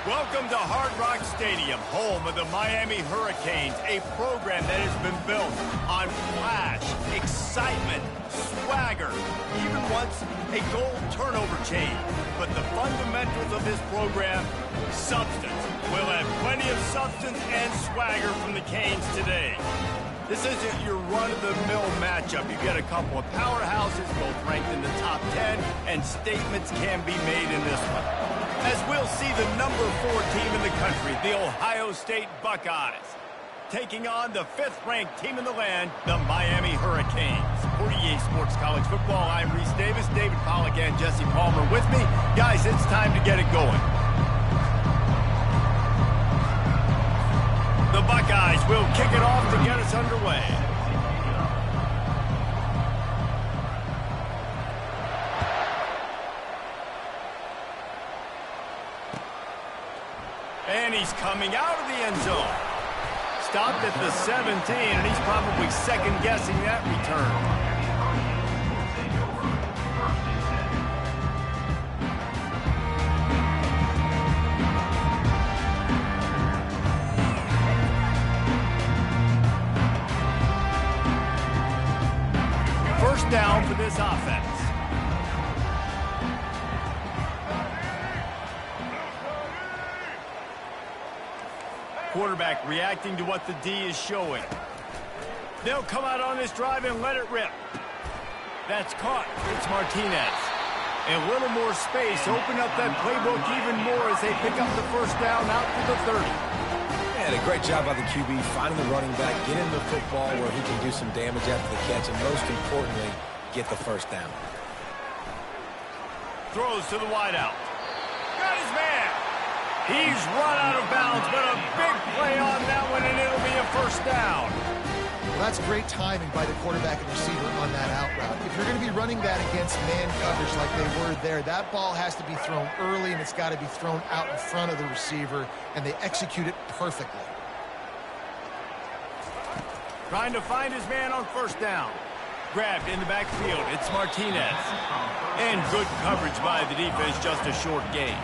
Welcome to Hard Rock Stadium, home of the Miami Hurricanes, a program that has been built on flash, excitement, swagger, even once a goal turnover chain. But the fundamentals of this program, substance. We'll have plenty of substance and swagger from the Canes today. This isn't your run-of-the-mill matchup. You've got a couple of powerhouses, both ranked in the top 10, and statements can be made in this one. As we'll see the number 4 team in the country, the Ohio State Buckeyes, taking on the 5th-ranked team in the land, the Miami Hurricanes. For EA Sports College Football, I'm Reese Davis, David Pollack, and Jesse Palmer with me. Guys, it's time to get it going. The Buckeyes will kick it off to get us underway. And he's coming out of the end zone. Stopped at the 17, and he's probably second-guessing that return. First down for this offense. Quarterback reacting to what the D is showing. They'll come out on this drive and let it rip. That's caught. It's Martinez. And a little more space. Open up that playbook even more as they pick up the first down out to the 30. And a great job by the QB finding the running back, get him the football where he can do some damage after the catch, and most importantly, get the first down. Throws to the wideout. Got his man. He's run out of bounds, but a big play on that one, and it'll be a first down. Well, that's great timing by the quarterback and receiver on that out route. If you're going to be running that against man coverage like they were there, that ball has to be thrown early, and it's got to be thrown out in front of the receiver, and they execute it perfectly. Trying to find his man on first down. Grabbed in the backfield. It's Martinez. And good coverage by the defense, just a short gain.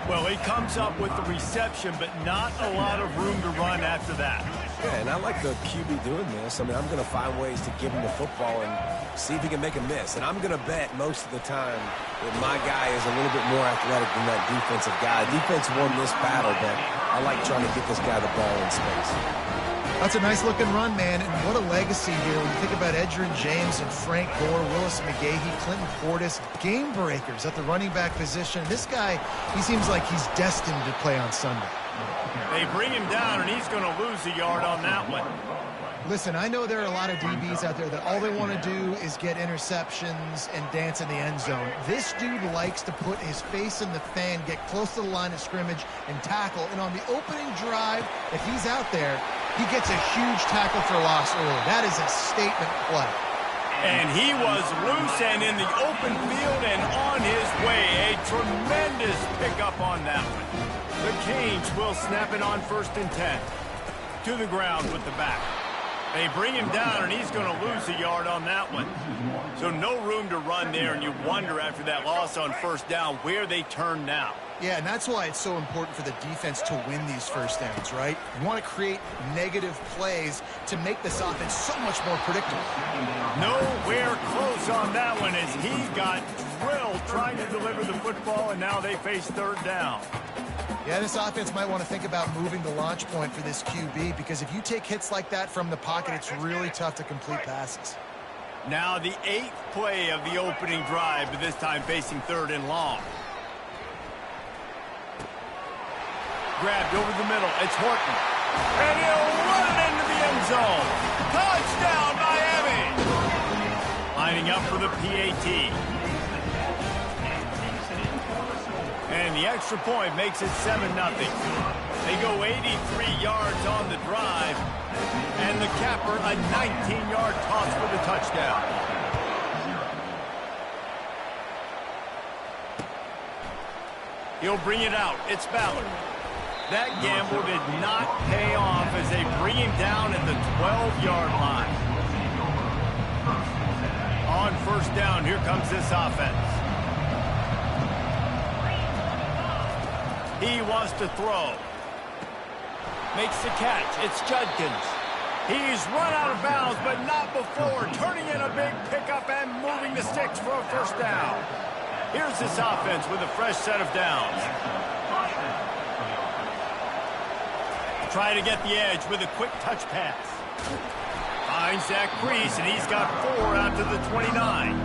Well, he comes up with the reception, but not a lot of room to run after that. Yeah, and I like the QB doing this. I mean, I'm going to find ways to give him the football and see if he can make a miss. And I'm going to bet most of the time that my guy is a little bit more athletic than that defensive guy. Defense won this battle, but I like trying to get this guy the ball in space. That's a nice-looking run, man, and what a legacy here. When you think about Edgerrin James and Frank Gore, Willis McGahee, Clinton Portis, game breakers at the running back position. This guy, he seems like he's destined to play on Sunday. They bring him down, and he's going to lose a yard on that one. Listen, I know there are a lot of DBs out there that all they want to do is get interceptions and dance in the end zone. This dude likes to put his face in the fan, get close to the line of scrimmage, and tackle. And on the opening drive, if he's out there, he gets a huge tackle for loss early. That is a statement play. And he was loose and in the open field and on his way. A tremendous pickup on that one. The Canes will snap it on 1st and 10. To the ground with the back. They bring him down, and he's going to lose a yard on that one. So no room to run there, and you wonder after that loss on first down where they turn now. Yeah, and that's why it's so important for the defense to win these first downs, right? You want to create negative plays to make this offense so much more predictable. Nowhere close on that one as he got drilled trying to deliver the football, and now they face 3rd down. Yeah, this offense might want to think about moving the launch point for this QB, because if you take hits like that from the pocket, it's really tough to complete passes. Now the 8th play of the opening drive, but this time facing 3rd and long. Grabbed over the middle. It's Horton. And he'll run it into the end zone. Touchdown, Miami! Lining up for the PAT. And the extra point makes it 7-0. They go 83 yards on the drive. And the capper, a 19-yard toss for the touchdown. He'll bring it out. It's Ballard. That gamble did not pay off as they bring him down at the 12-yard line. On first down, here comes this offense. He wants to throw. Makes the catch. It's Judkins. He's run out of bounds, but not before turning in a big pickup and moving the sticks for a first down. Here's this offense with a fresh set of downs. Try to get the edge with a quick touch pass. Finds Zach Priest, and he's got 4 out to the 29.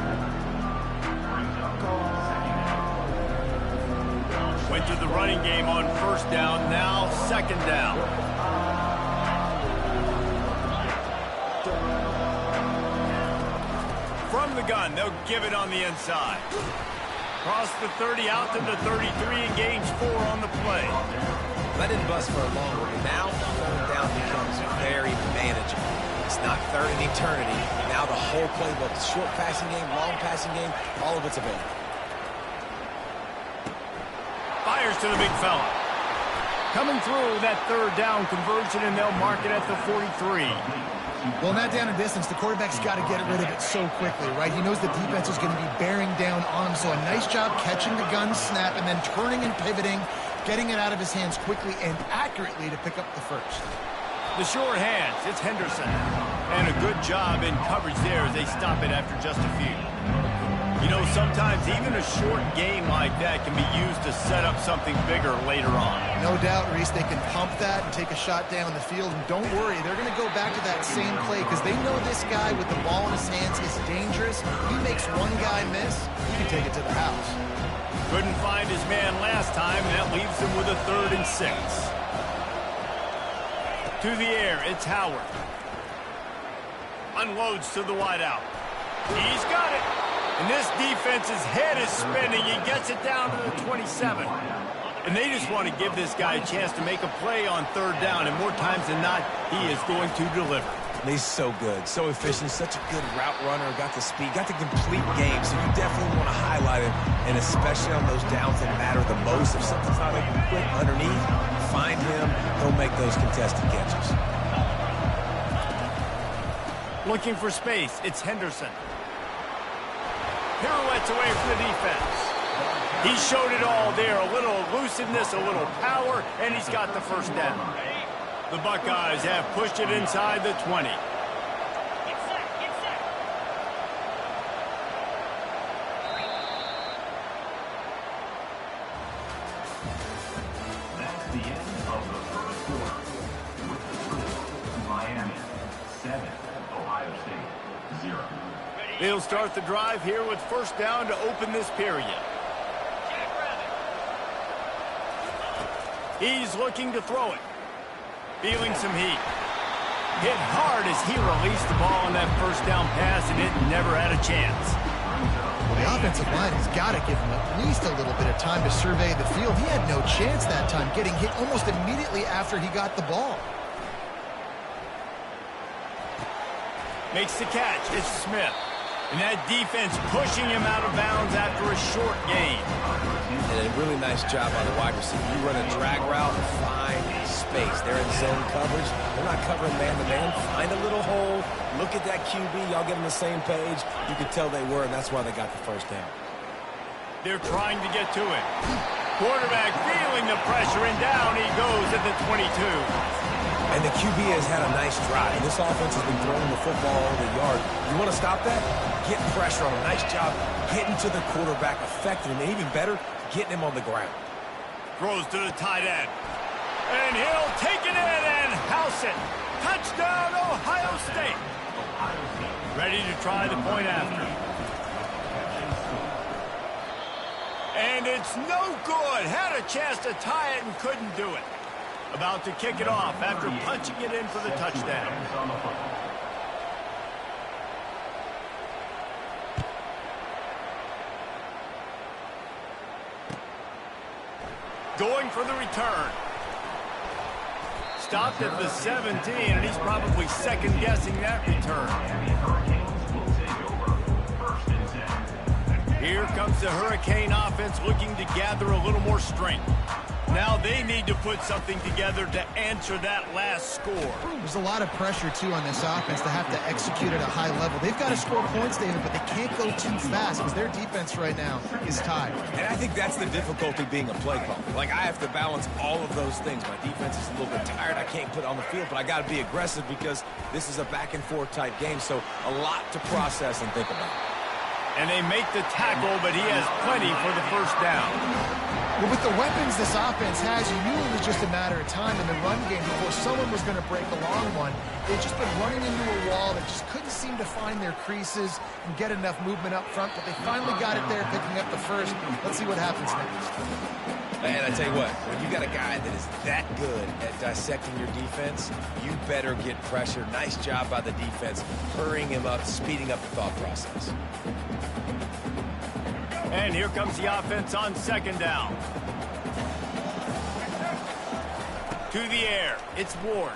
Went to the running game on first down, now second down. From the gun, they'll give it on the inside. Cross the 30 out to the 33 and gains 4 on the play. That didn't bust for a long one. Now third down becomes very manageable. It's not third in eternity. Now the whole playbook, short passing game, long passing game, all of it's available. Fires to the big fella. Coming through that third down conversion, and they'll mark it at the 43. Well, in that down and distance, the quarterback's got to get rid of it so quickly, right? He knows the defense is going to be bearing down on him, so a nice job catching the gun snap and then turning and pivoting, getting it out of his hands quickly and accurately to pick up the first. The short hands, it's Henderson. And a good job in coverage there as they stop it after just a few. You know, sometimes even a short game like that can be used to set up something bigger later on. No doubt, Reese, they can pump that and take a shot down the field. And don't worry, they're going to go back to that same play because they know this guy with the ball in his hands is dangerous. He makes one guy miss, he can take it to the house. Couldn't find his man last time, and that leaves him with a 3rd and 6. To the air, it's Howard. Unloads to the wideout. He's got it. And this defense's head is spinning. He gets it down to the 27. And they just want to give this guy a chance to make a play on third down. And more times than not, he is going to deliver. He's so good, so efficient, such a good route runner, got the speed, got the complete game. So you definitely want to highlight him, and especially on those downs that matter the most. If something's not open quick underneath, find him, he'll make those contested catches. Looking for space, it's Henderson. Pirouettes away from the defense. He showed it all there, a little elusiveness, a little power, and he's got the first down. The Buckeyes have pushed it inside the 20. That's the end of the first quarter. With the score, Miami 7, Ohio State 0. They'll start the drive here with first down to open this period. He's looking to throw it. Feeling some heat. Hit hard as he released the ball on that first down pass, and it never had a chance. Well, the offensive line has got to give him at least a little bit of time to survey the field. He had no chance that time, getting hit almost immediately after he got the ball. Makes the catch. It's Smith. And that defense pushing him out of bounds after a short gain. And a really nice job by the wide receiver. You run a drag route, find space. They're in zone coverage. They're not covering man-to-man. Find a little hole. Look at that QB. Y'all get on the same page. You could tell they were, and that's why they got the first down. They're trying to get to it. Quarterback feeling the pressure, and down he goes at the 22. And the QB has had a nice drive. This offense has been throwing the football over the yard. You want to stop that? Get pressure on him. Nice job getting to the quarterback effectively. And even better, getting him on the ground. Throws to the tight end. And he'll take it in and house it. Touchdown, Ohio State. Ready to try the point after. And it's no good. Had a chance to tie it and couldn't do it. About to kick it off after punching it in for the touchdown. Going for the return. Stopped at the 17, and he's probably second-guessing that return. Here comes the Hurricane offense looking to gather a little more strength. Now they need to put something together to answer that last score. There's a lot of pressure, too, on this offense to have to execute at a high level. They've got to score points, David, but they can't go too fast because their defense right now is tied. And I think that's the difficulty being a play caller. Like, I have to balance all of those things. My defense is a little bit tired. I can't put it on the field, but I got to be aggressive because this is a back-and-forth type game, so a lot to process and think about. And they make the tackle, but he has plenty for the first down. Well, with the weapons this offense has, you knew it was just a matter of time in the run game before someone was going to break a long one. They've just been running into a wall. They just couldn't seem to find their creases and get enough movement up front, but they finally got it there, picking up the first. Let's see what happens next. And I tell you what, when you got a guy that is that good at dissecting your defense, you better get pressure. Nice job by the defense, hurrying him up, speeding up the thought process. And here comes the offense on second down. To the air, it's Ward.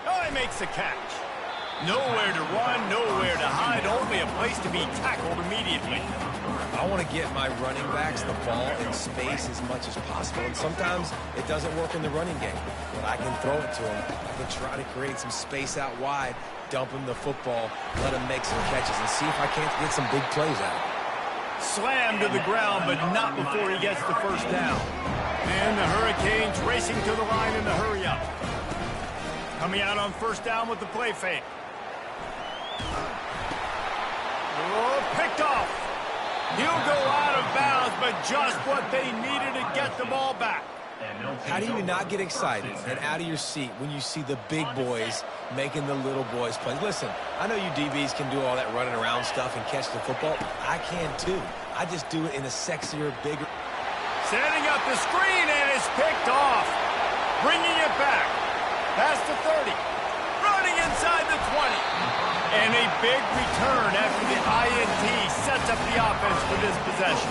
Oh, he makes the catch. Nowhere to run, nowhere to hide, only a place to be tackled immediately. I want to get my running backs the ball in space as much as possible, and sometimes it doesn't work in the running game, but I can throw it to them. I can try to create some space out wide, dump him the football, let him make some catches, and see if I can't get some big plays out of it. Slammed to the ground, but not before he gets the first down. And the Hurricanes racing to the line in the hurry-up. Coming out on first down with the play fake. Oh, picked off. He'll go out of bounds, but just what they needed to get the ball back. How do you not get excited and out of your seat when you see the big boys making the little boys play? Listen, I know you DBs can do all that running around stuff and catch the football. I can too. I just do it in a sexier, bigger... Setting up the screen, and it's picked off. Bringing it back. Past the 30. Running inside the 20. And a big return after the INT sets up the offense for this possession.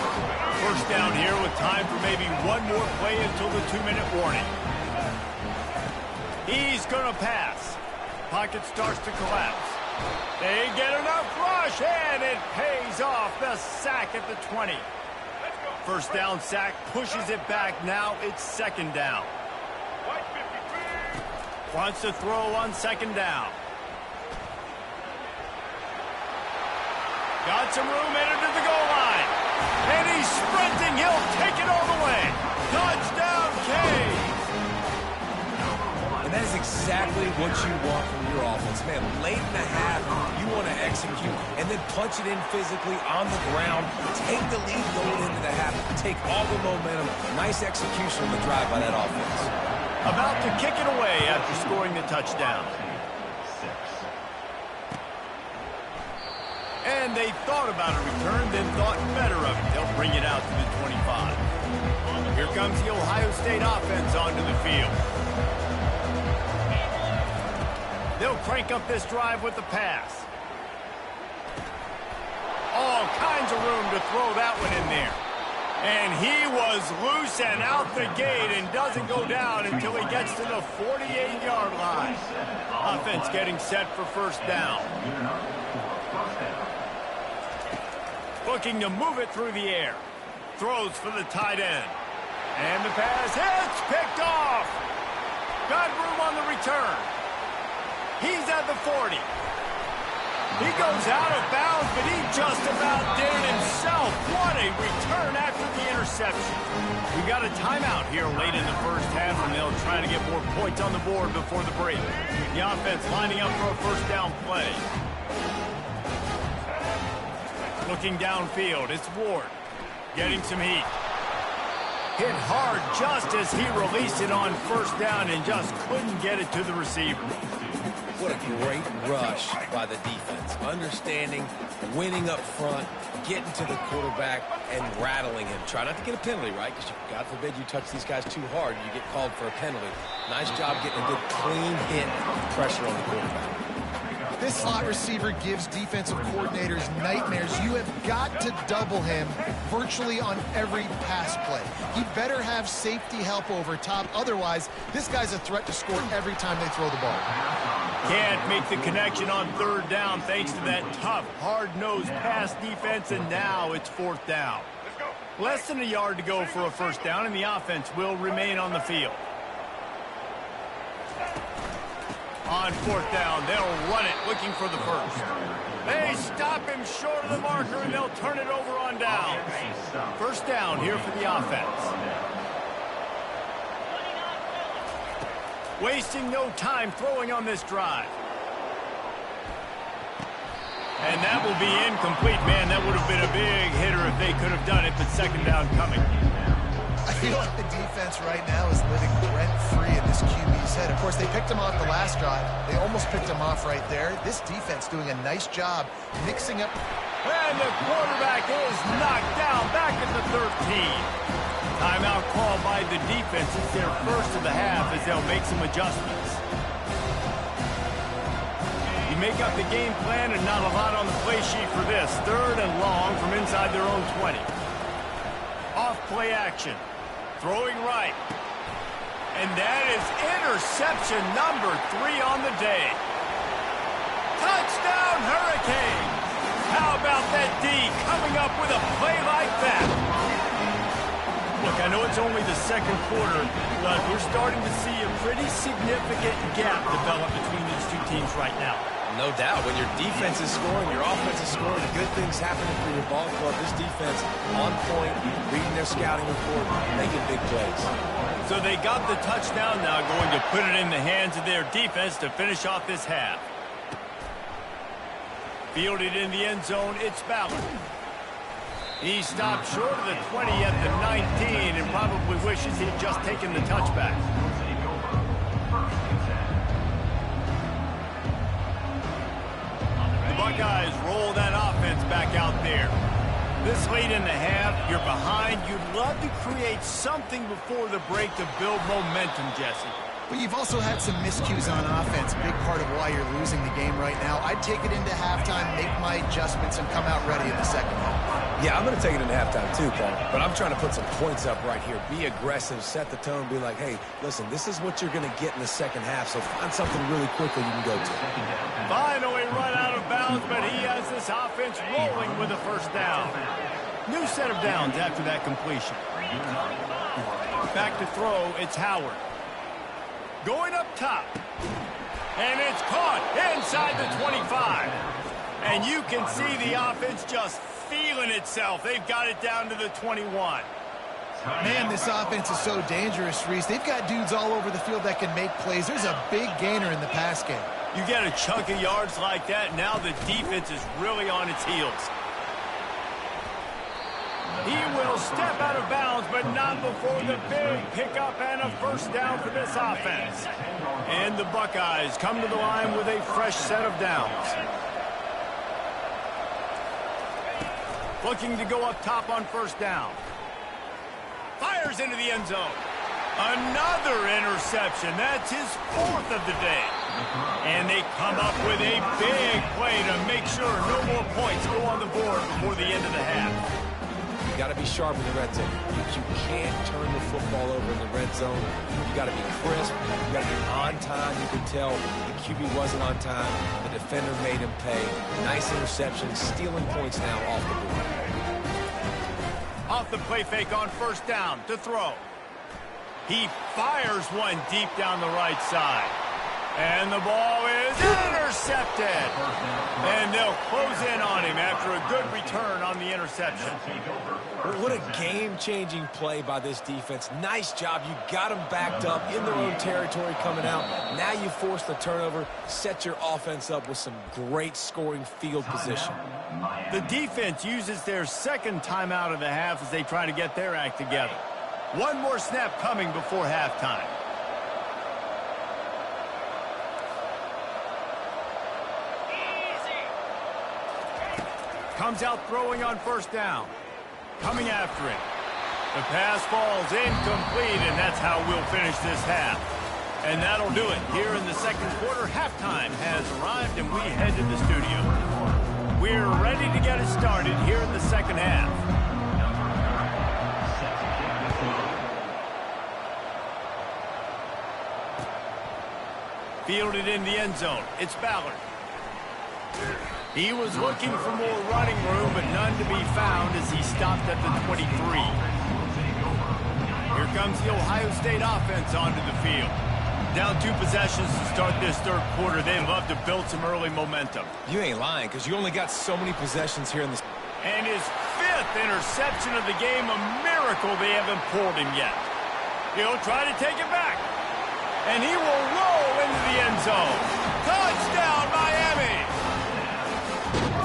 First down here with time for maybe one more play until the 2-minute warning. He's going to pass. Pocket starts to collapse. They get enough rush, and it pays off. The sack at the 20. First down sack, pushes it back. Now it's second down. Wants to throw on second down. Got some room, headed to the goal line. And he's sprinting. He'll take it all the way. Touchdown, Canes. And that is exactly what you want from your offense. Man, late in the half, you want to execute and then punch it in physically on the ground. Take the lead going into the half. Take all the momentum. Nice execution on the drive by that offense. About to kick it away after scoring the touchdown. And they thought about a return, then thought better of it. They'll bring it out to the 25. Here comes the Ohio State offense onto the field. They'll crank up this drive with the pass. All kinds of room to throw that one in there. And he was loose and out the gate and doesn't go down until he gets to the 48-yard line. Offense getting set for first down. Looking to move it through the air. Throws for the tight end. And the pass hits, picked off. Got room on the return. He's at the 40. He goes out of bounds, but he just about did it himself. What a return after the interception. We got a timeout here late in the first half, and they'll try to get more points on the board before the break. The offense lining up for a first down play. Looking downfield, it's Ward. Getting some heat. Hit hard just as he released it on first down and just couldn't get it to the receiver. What a great rush by the defense. Understanding, winning up front, getting to the quarterback, and rattling him. Try not to get a penalty, right? Because God forbid you touch these guys too hard, you get called for a penalty. Nice job getting a good clean hit pressure on the quarterback. This slot receiver gives defensive coordinators nightmares. You have got to double him virtually on every pass play. He better have safety help over top. Otherwise, this guy's a threat to score every time they throw the ball. Can't make the connection on third down thanks to that tough, hard-nosed pass defense, and now it's fourth down. Less than a yard to go for a first down, and the offense will remain on the field. On fourth down, they'll run it, looking for the first. They stop him short of the marker, and they'll turn it over on down. First down here for the offense. Wasting no time throwing on this drive. And that will be incomplete. Man, that would have been a big hitter if they could have done it, but second down coming. I feel like the defense right now is living rent-free in this QB's head. Of course, they picked him off the last drive. They almost picked him off right there. This defense doing a nice job mixing up. And the quarterback is knocked down back at the 13. Timeout called by the defense. It's their first of the half as they'll make some adjustments. You make up the game plan and not a lot on the play sheet for this. Third and long from inside their own 20. Off play action. Throwing right. And that is interception number 3 on the day. Touchdown Hurricanes! How about that D coming up with a play like that? Look, I know it's only the second quarter, but we're starting to see a pretty significant gap develop between these two teams right now. No doubt. When your defense is scoring, your offense is scoring, good things happening for your ball club. This defense on point, reading their scouting report, making big plays. So they got the touchdown now, going to put it in the hands of their defense to finish off this half. Fielded in the end zone, it's Ballard. He stopped short of the 20 at the 19 and probably wishes he'd just taken the touchback. The Buckeyes roll that offense back out there. This late in the half, you're behind. You'd love to create something before the break to build momentum, Jesse. But you've also had some miscues on offense, big part of why you're losing the game right now. I'd take it into halftime, make my adjustments, and come out ready in the second half. Yeah, I'm going to take it into halftime too, Paul. But I'm trying to put some points up right here. Be aggressive, set the tone, be like, hey, listen, this is what you're going to get in the second half, so find something really quickly you can go to. Finally run out of bounds, but he has this offense rolling with a first down. New set of downs after that completion. Back to throw, it's Howard. Going up top. And it's caught inside the 25. And you can see the offense just feeling itself. They've got it down to the 21. Man, this offense is so dangerous, Reese. They've got dudes all over the field that can make plays. There's a big gainer in the pass game. You get a chunk of yards like that, now the defense is really on its heels. He will step out of bounds, but not before the big pickup and a first down for this offense. And the Buckeyes come to the line with a fresh set of downs. Looking to go up top on first down. Fires into the end zone. Another interception. That's his 4th of the day. And they come up with a big play to make sure no more points go on the board before the end of the half. You got to be sharp in the red zone. You can't turn the football over in the red zone. You got to be crisp. You got to be on time. You can tell the QB wasn't on time. The defender made him pay. Nice interception, stealing points now off the board. Off the play fake on first down to throw. He fires one deep down the right side. And the ball is intercepted. And they'll close in on him after a good return on the interception. What a game-changing play by this defense. Nice job. You got them backed up in their own territory coming out. Now you force the turnover, set your offense up with some great scoring field position. The defense uses their second timeout of the half as they try to get their act together. One more snap coming before halftime. Comes out throwing on first down. Coming after it. The pass falls incomplete, and that's how we'll finish this half. And that'll do it. Here in the second quarter, halftime has arrived, and we head to the studio. We're ready to get it started here in the second half. Fielded in the end zone. It's Ballard. He was looking for more running room, but none to be found as he stopped at the 23. Here comes the Ohio State offense onto the field. Down 2 possessions to start this third quarter. They'd love to build some early momentum. You ain't lying, because you only got so many possessions here in this. And his 5th interception of the game, a miracle they haven't pulled him yet. He'll try to take it back. And he will roll into the end zone. Touchdown, Miami!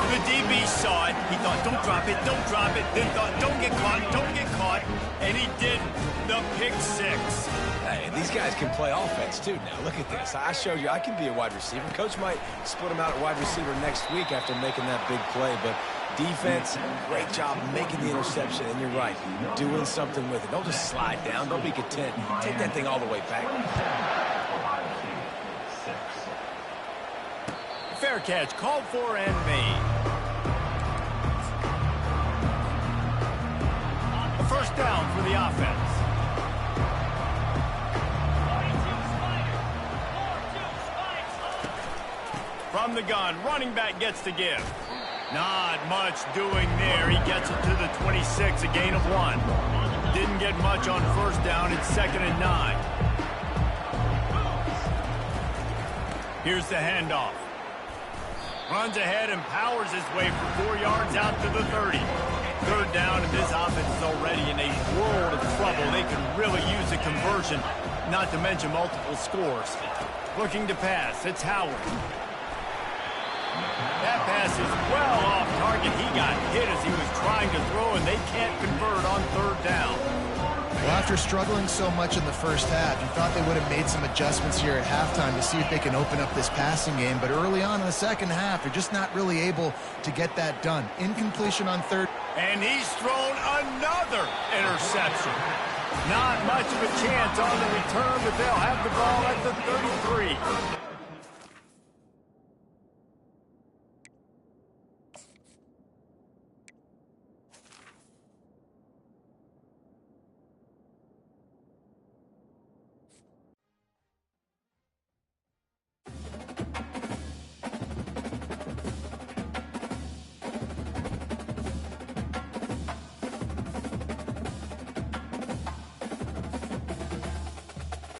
The DB saw it. He thought, don't drop it, don't drop it. Then thought, don't get caught, don't get caught. And he did the pick 6. Hey, these guys can play offense, too, now. Look at this. I showed you I can be a wide receiver. Coach might split him out at wide receiver next week after making that big play, but defense, great job making the interception, and you're right, doing something with it. Don't just slide down. Don't be content. Take that thing all the way back. Fair catch, called for and made. A first down for the offense. From the gun, running back gets the give. Not much doing there. He gets it to the 26, a gain of 1. Didn't get much on first down. It's 2nd and 9. Here's the handoff. Runs ahead and powers his way for 4 yards out to the 30. Third down, and this offense is already in a world of trouble. They could really use a conversion, not to mention multiple scores. Looking to pass. It's Howard. That pass is well off target. He got hit as he was trying to throw, and they can't convert on third down. Well, after struggling so much in the first half, you thought they would have made some adjustments here at halftime to see if they can open up this passing game. But early on in the second half, they're just not really able to get that done. Incompletion on third. And he's thrown another interception. Not much of a chance on the return, but they'll have the ball at the 33.